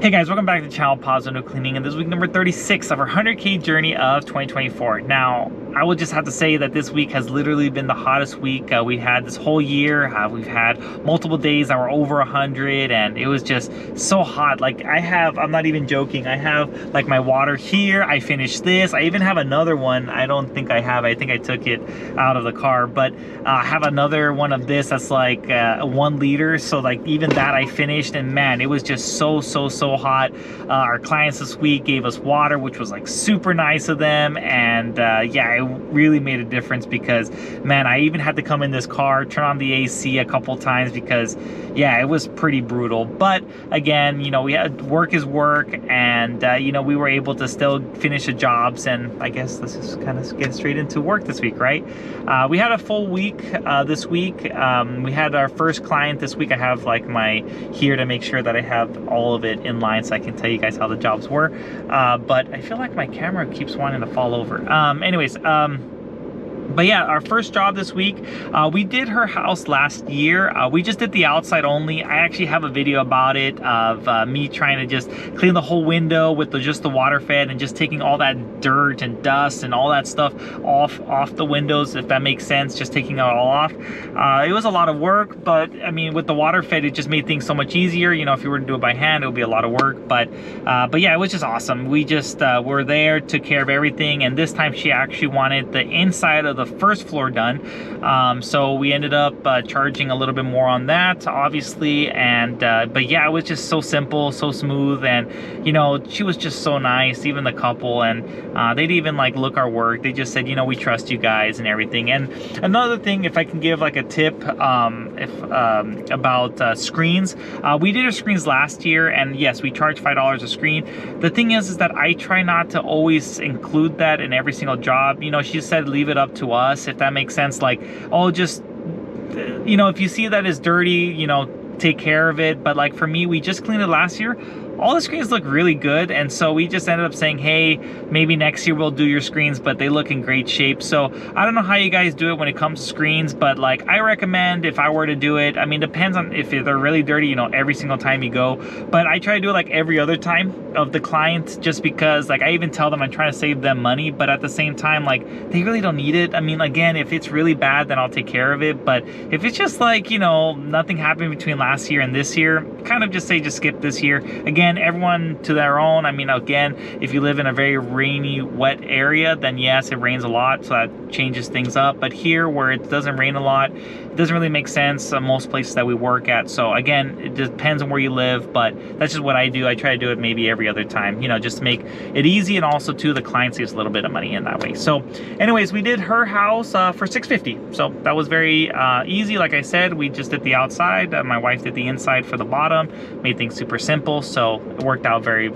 Hey guys, welcome back to the channel Paz Window Cleaning, and this is week number 36 of our 100K journey of 2024. Now, I will just have to say that this week has literally been the hottest week we've had this whole year. We've had multiple days that were over 100, and it was just so hot. Like I'm not even joking, I have like my water here, I finished this, I even have another one. I don't think I have, I think I took it out of the car, but I have another one of this that's like 1 liter, so like even that I finished, and man, it was just so hot. Our clients this week gave us water, which was like super nice of them, and yeah, it really made a difference because man, I even had to come in this car, turn on the AC a couple times because yeah, it was pretty brutal. But again, you know, we had work is work, and you know, we were able to still finish the jobs. And I guess let's just kind of get straight into work this week, right? We had a full week this week. We had our first client this week. I have like my here to make sure that I have all of it in line so I can tell you guys how the jobs were, but I feel like my camera keeps wanting to fall over. But yeah, our first job this week, we did her house last year. We just did the outside only. I actually have a video about it of me trying to just clean the whole window with just the water fed and just taking all that dirt and dust and all that stuff off the windows, if that makes sense, just taking it all off. It was a lot of work, but I mean, with the water fed, it just made things so much easier. You know, if you were to do it by hand, it would be a lot of work, but yeah, it was just awesome. We just were there, took care of everything, and this time she actually wanted the inside of the first floor done, so we ended up charging a little bit more on that, obviously. And but yeah, it was just so simple, so smooth, and you know, she was just so nice, even the couple, and they'd even like look our work. They just said, you know, we trust you guys and everything. And another thing, if I can give like a tip about screens, we did our screens last year, and yes, we charged $5 a screen. The thing is that I try not to always include that in every single job. You know, she said leave it up to us, if that makes sense. Like, oh, just, you know, if you see that it's dirty, you know, take care of it. But like for me, we just cleaned it last year. All the screens look really good, and so we just ended up saying, hey, maybe next year we'll do your screens, but they look in great shape. So I don't know how you guys do it when it comes to screens, but like I recommend, if I were to do it, I mean, depends on if they're really dirty, you know, every single time you go, but I try to do it like every other time of the client, just because like I even tell them I'm trying to save them money, but at the same time, like they really don't need it. I mean, again, if it's really bad, then I'll take care of it, but if it's just like, you know, nothing happened between last year and this year, kind of just say just skip this year. Again, everyone to their own. I mean, again, if you live in a very rainy, wet area, then yes, it rains a lot, so that changes things up. But here, where it doesn't rain a lot, it doesn't really make sense most places that we work at. So again, it depends on where you live, but that's just what I do. I try to do it maybe every other time, you know, just to make it easy, and also too, the client saves a little bit of money in that way. So anyways, we did her house for $650, so that was very easy. Like I said, we just did the outside, my wife did the inside for the bottom, made things super simple, so it worked out very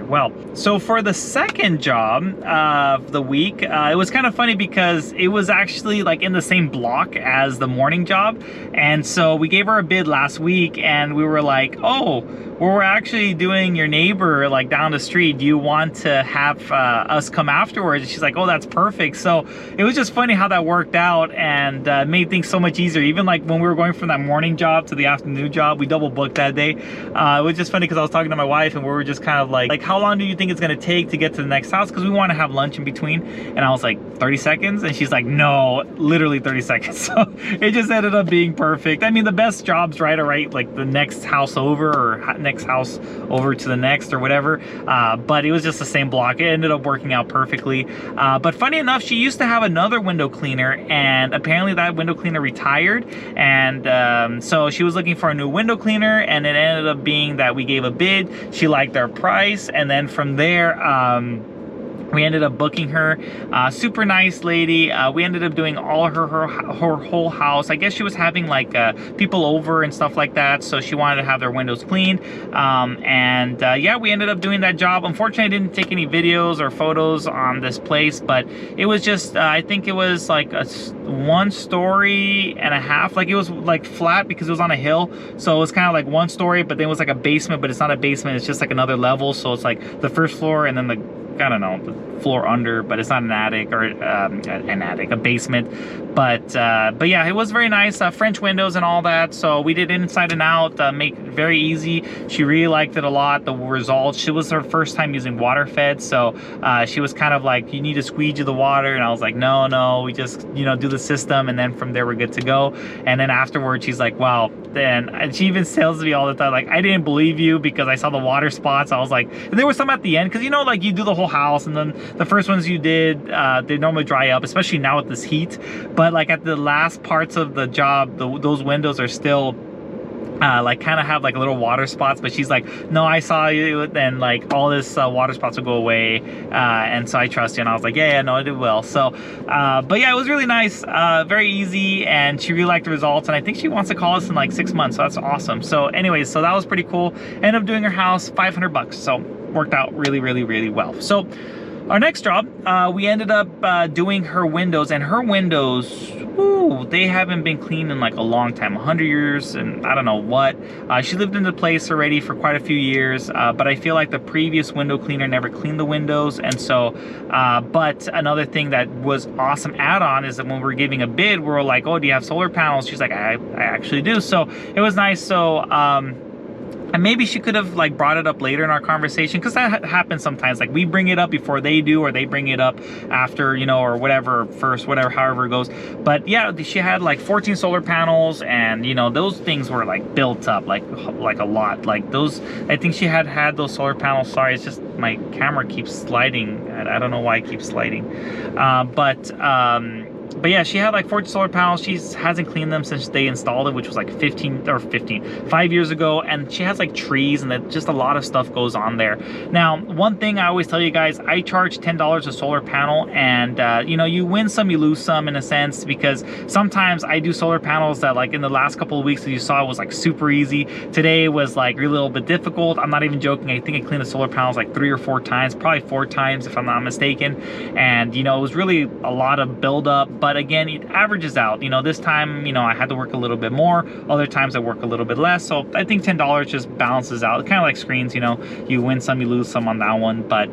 well. So for the second job of the week, it was kind of funny because it was actually like in the same block as the morning job, and so we gave her a bid last week, and we were like, oh, well, we're actually doing your neighbor like down the street, do you want to have us come afterwards? And she's like, oh, that's perfect. So it was just funny how that worked out, and made things so much easier. Even like when we were going from that morning job to the afternoon job, we double booked that day. It was just funny because I was talking to my wife, and we were just kind of like how long do you think it's gonna take to get to the next house, because we want to have lunch in between. And I was like, 30 seconds, and she's like, no, literally 30 seconds. So it just ended up being perfect. I mean, the best jobs, right, are right like the next house over, or next house over to the next, or whatever, but it was just the same block. It ended up working out perfectly. But funny enough, she used to have another window cleaner, and apparently that window cleaner retired, and so she was looking for a new window cleaner, and it ended up being that we gave a bid. She liked our price, and then from there we ended up booking her. Super nice lady. We ended up doing all her whole house. I guess she was having like people over and stuff like that, so she wanted to have their windows cleaned. And yeah, we ended up doing that job. Unfortunately, I didn't take any videos or photos on this place, but it was just I think it was like a 1.5 story. Like it was like flat because it was on a hill, so it was kind of like 1 story, but then it was like a basement, but it's not a basement, it's just like another level. So it's like the first floor and then the I don't know, the floor under, but it's not an attic or a basement. But yeah, it was very nice. French windows and all that. So we did inside and out, make it very easy. She really liked it a lot. The results. She was her first time using water fed, so she was kind of like, you need to squeegee the water, and I was like, no, we just, you know, do the system, and then from there we're good to go. And then afterwards she's like, wow. And she even tells me all the time, like, I didn't believe you because I saw the water spots. I was like, and there was some at the end, because you know, like, you do the whole house, and then the first ones you did, they normally dry up, especially now with this heat. But like at the last parts of the job, those windows are still like kind of have like little water spots, but she's like, no, I saw you, and like all this water spots will go away, and so I trust you. And I was like, yeah, no, it will. So but yeah, it was really nice, very easy, and she really liked the results, and I think she wants to call us in like 6 months, so that's awesome. So anyways, so that was pretty cool. Ended up doing her house, $500, so worked out really well. So our next job, we ended up doing her windows, and her windows, ooh, they haven't been cleaned in like a long time, 100 years, and I don't know what. She lived in the place already for quite a few years, but I feel like the previous window cleaner never cleaned the windows. And so, but another thing that was awesome add-on is that when we're giving a bid, we're like, oh, do you have solar panels? She's like, I actually do. So it was nice. So, and maybe she could have like brought it up later in our conversation, because that happens sometimes. Like we bring it up before they do, or they bring it up after, you know, or whatever, first, whatever, however it goes. But yeah, she had like 14 solar panels, and you know, those things were like built up like a lot. Like those, I think she had those solar panels. Sorry, it's just my camera keeps sliding. I don't know why it keeps sliding. But yeah, she had like 14 solar panels. She hasn't cleaned them since they installed it, which was like 5 years ago. And she has like trees, and that just a lot of stuff goes on there. Now, one thing I always tell you guys, I charge $10 a solar panel, and you know, you win some, you lose some in a sense, because sometimes I do solar panels that like in the last couple of weeks that you saw was like super easy. Today was like a little bit difficult. I'm not even joking. I think I cleaned the solar panels like 3 or 4 times, probably 4 times if I'm not mistaken. And you know, it was really a lot of buildup. But again, it averages out. You know, this time, you know, I had to work a little bit more. Other times I work a little bit less. So I think $10 just balances out. Kind of like screens, you know, you win some, you lose some on that one. But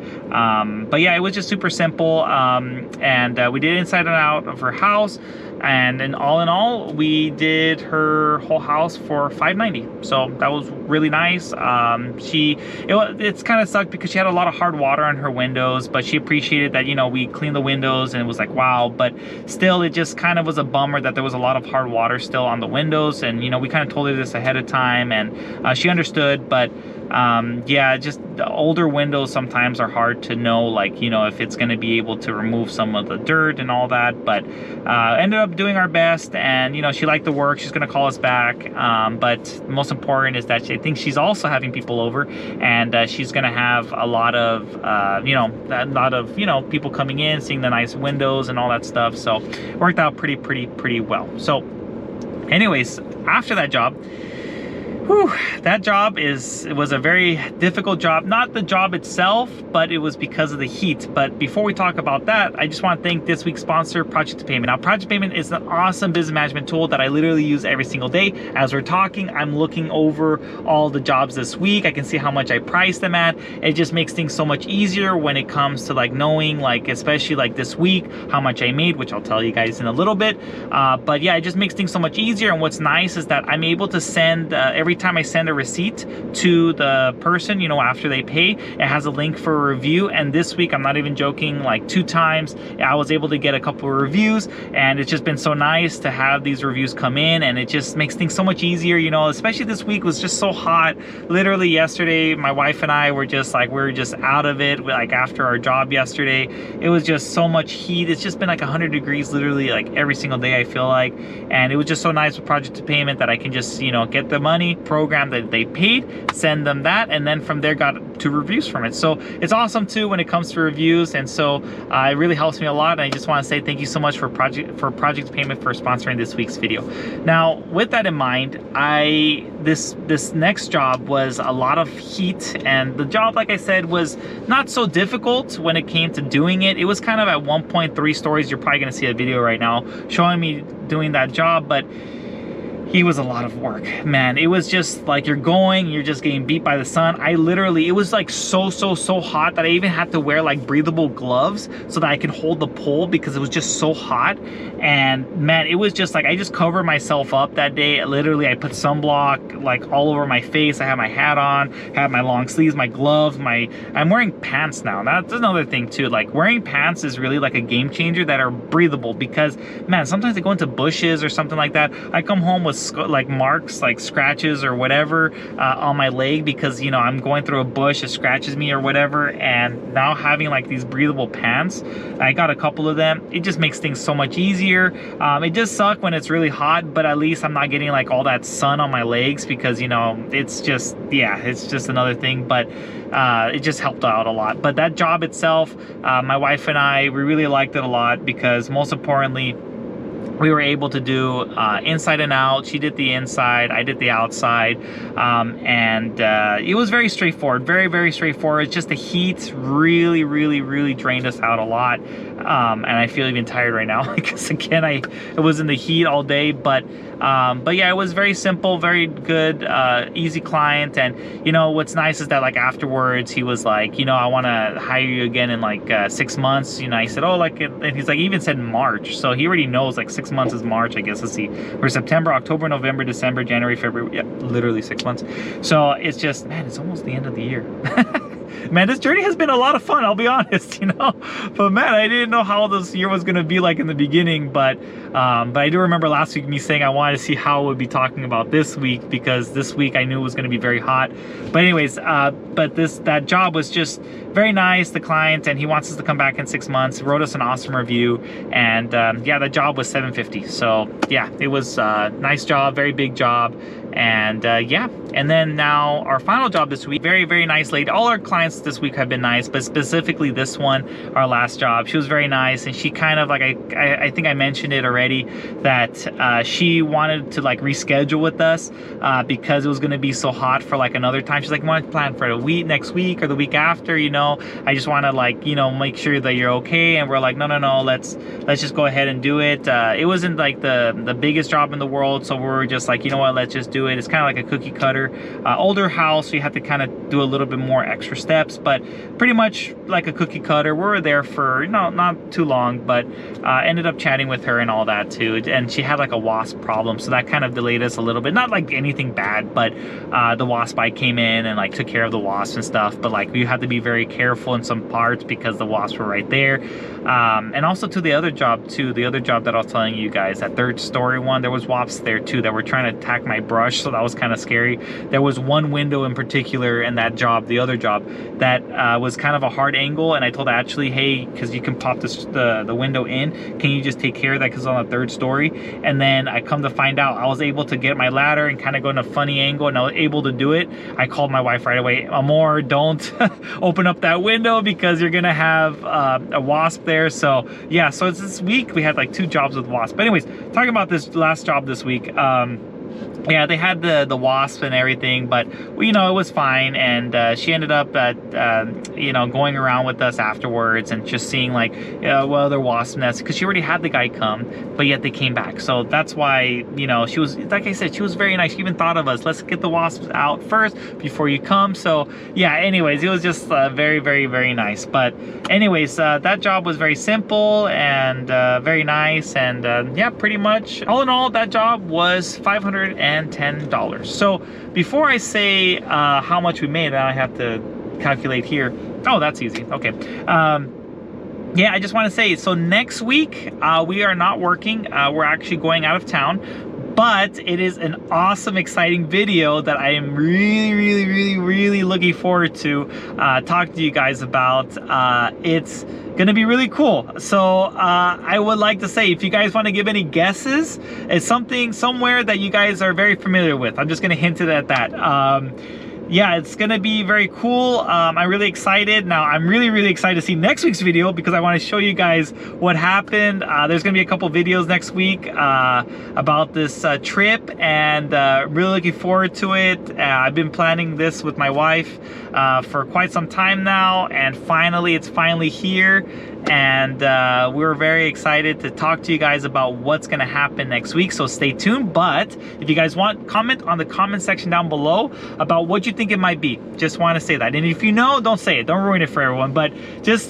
yeah, it was just super simple. And we did inside and out of her house. And in all, we did her whole house for $590. So that was really nice. It's kind of sucked because she had a lot of hard water on her windows, but she appreciated that, you know, we cleaned the windows, and it was like, wow. But still, it just kind of was a bummer that there was a lot of hard water still on the windows. And, you know, we kind of told her this ahead of time, and she understood. But yeah, just the older windows sometimes are hard to know, like, you know, if it's going to be able to remove some of the dirt and all that. But ended up doing our best, and you know, she liked the work. She's going to call us back, but most important is that I think she's also having people over, and she's going to have a lot of people coming in, seeing the nice windows and all that stuff. So it worked out pretty well. So anyways, after that job, that job was a very difficult job. Not the job itself, but it was because of the heat. But before we talk about that, I just want to thank this week's sponsor, Project to Payment. Now, Project to Payment is an awesome business management tool that I literally use every single day. As we're talking, I'm looking over all the jobs this week. I can see how much I priced them at. It just makes things so much easier when it comes to like knowing, like, especially like this week, how much I made, which I'll tell you guys in a little bit. But yeah, it just makes things so much easier. And what's nice is that I'm able to send every time I send a receipt to the person, you know, after they pay, it has a link for a review. And this week, I'm not even joking, like 2 times I was able to get a couple of reviews, and it's just been so nice to have these reviews come in, and it just makes things so much easier, you know, especially this week was just so hot. Literally yesterday, my wife and I were just like, we're just out of it. Like after our job yesterday, it was just so much heat. It's just been like 100 degrees literally like every single day, I feel like. And it was just so nice with Project to Payment that I can just, you know, get the money, program that they paid, send them that, and then from there got 2 reviews from it. So it's awesome too when it comes to reviews, and so it really helps me a lot. And I just want to say thank you so much for Project Payment for sponsoring this week's video. Now, with that in mind, this next job was a lot of heat, and the job, like I said, was not so difficult when it came to doing it. It was kind of at 1.3 stories. You're probably going to see a video right now showing me doing that job, but He was a lot of work, man. It was just like you're just getting beat by the sun. I literally, it was like so hot that I even had to wear like breathable gloves so that I can hold the pole because it was just so hot. And man, it was just like, I just covered myself up that day. Literally, I put sunblock like all over my face. I had my hat on, had my long sleeves, my gloves, I'm wearing pants now. That's another thing too. Like wearing pants is really like a game changer that are breathable because man, sometimes I go into bushes or something like that. I come home with like marks, like scratches or whatever on my leg because, you know, I'm going through a bush, it scratches me or whatever. And now having like these breathable pants, I got a couple of them. It just makes things so much easier. It does suck when it's really hot, but at least I'm not getting like all that sun on my legs because, you know, it's just, yeah, it's just another thing. But it just helped out a lot. But that job itself, my wife and I, we really liked it a lot because most importantly, we were able to do inside and out. She did the inside, I did the outside, and it was very straightforward, very straightforward. It's just the heat really drained us out a lot, and I feel even tired right now because again, I was in the heat all day. But yeah, it was very simple, very good, easy client. And you know what's nice is that like afterwards he was like, you know, I want to hire you again in like 6 months. You know, I said, oh, like, and he's like, he even said March, so he already knows like 6 months is March, I guess. Let's see, we're September, October, November, December, January, February. Yeah, literally 6 months. So it's just, man, it's almost the end of the year. Man, this journey has been a lot of fun, I'll be honest, you know. But man, I didn't know how this year was gonna be like in the beginning. But I do remember last week me saying I wanted to see how I would be talking about this week because this week I knew it was gonna be very hot. But anyways, but that job was just very nice, the client, and he wants us to come back in 6 months. Wrote us an awesome review, and yeah, the job was $750. So yeah, it was a nice job, very big job. And yeah, and then now our final job this week, very nice lady. All our clients this week have been nice, but specifically this one, our last job, she was very nice. And she kind of like, I think I mentioned it already, that she wanted to like reschedule with us because it was going to be so hot for like another time. She's like, I want to plan for a week, next week or the week after, you know, I just want to like, you know, make sure that you're okay. And we're like, no, let's just go ahead and do it. It wasn't like the biggest job in the world, so we were just like, you know what, let's just do it. It's kind of like a cookie cutter, older house, so you have to kind of do a little bit more extra steps, but pretty much like a cookie cutter. We were there for, you know, not too long, but ended up chatting with her and all that too. And she had like a wasp problem, so that kind of delayed us a little bit. Not like anything bad, but the wasp bike came in and like took care of the wasps and stuff. But like we had to be very careful in some parts because the wasps were right there. And also to the other job too, the other job that I was telling you guys, that third story one, there was wasps there too that were trying to attack my brush, so that was kind of scary. There was one window in particular in that job, the other job, that was kind of a hard angle, and I told Ashley, hey, because you can pop the window in, can you just take care of that because it's on the third story? And then I come to find out I was able to get my ladder and kind of go in a funny angle, and I was able to do it. I called my wife right away, Amor, don't open up that window because you're gonna have a wasp there. So yeah, so it's this week we had like 2 jobs with wasp. But anyways, talking about this last job this week, yeah, they had the wasp and everything, but you know, it was fine. And she ended up you know, going around with us afterwards and just seeing like, well, their wasp nests, because she already had the guy come, but yet they came back. So that's why, you know, she was, like I said, she was very nice. She even thought of us, let's get the wasps out first before you come. So yeah, anyways, it was just very nice. But anyways, that job was very simple and very nice. And yeah, pretty much all in all, that job was $510. So before I say how much we made, I have to calculate here. Oh, that's easy. Okay. Yeah, I just want to say, so next week we are not working. We're actually going out of town, but it is an awesome, exciting video that I am really looking forward to talk to you guys about. It's gonna be really cool. So I would like to say, if you guys want to give any guesses, it's something somewhere that you guys are very familiar with. I'm just gonna hint it at that. Yeah, it's gonna be very cool. I'm really excited. Now, I'm really excited to see next week's video because I want to show you guys what happened. There's gonna be a couple videos next week about this trip, and really looking forward to it. I've been planning this with my wife for quite some time now, and finally, it's finally here. and we're very excited to talk to you guys about what's going to happen next week, so stay tuned. But if you guys want, comment on the comment section down below about what you think it might be. Just want to say that. And if you know, don't say it, don't ruin it for everyone, but just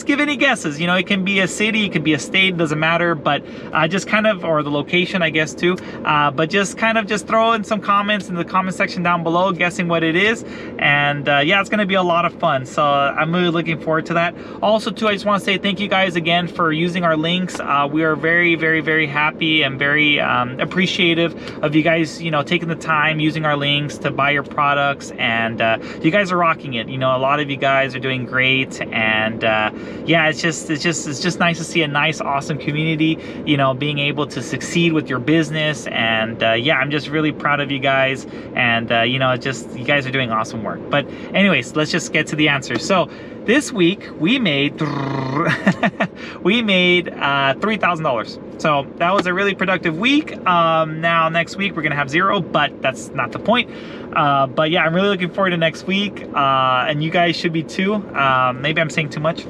give any guesses. You know, it can be a city, it can be a state, doesn't matter, but just kind of, or the location, I guess, too, but just kind of just throw in some comments in the comment section down below guessing what it is. And yeah, it's going to be a lot of fun, so I'm really looking forward to that. Also too, I just want to say thank you guys again for using our links. We are very, very, very happy and very appreciative of you guys, you know, taking the time using our links to buy your products, and you guys are rocking it. You know, a lot of you guys are doing great, and yeah, it's just nice to see a nice, awesome community, you know, being able to succeed with your business. And yeah, I'm just really proud of you guys, and you know, you guys are doing awesome work. But anyways, let's just get to the answer. So this week we made $3,000. So that was a really productive week. Now next week we're gonna have 0, but that's not the point. But yeah, I'm really looking forward to next week, and you guys should be too. Maybe I'm saying too much,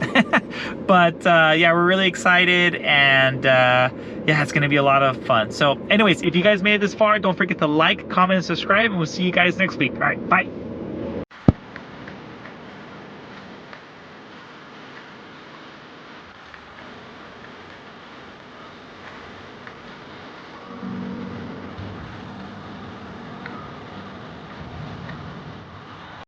but yeah, we're really excited, and yeah, it's gonna be a lot of fun. So anyways, if you guys made it this far, don't forget to like, comment, and subscribe, and we'll see you guys next week. All right, bye.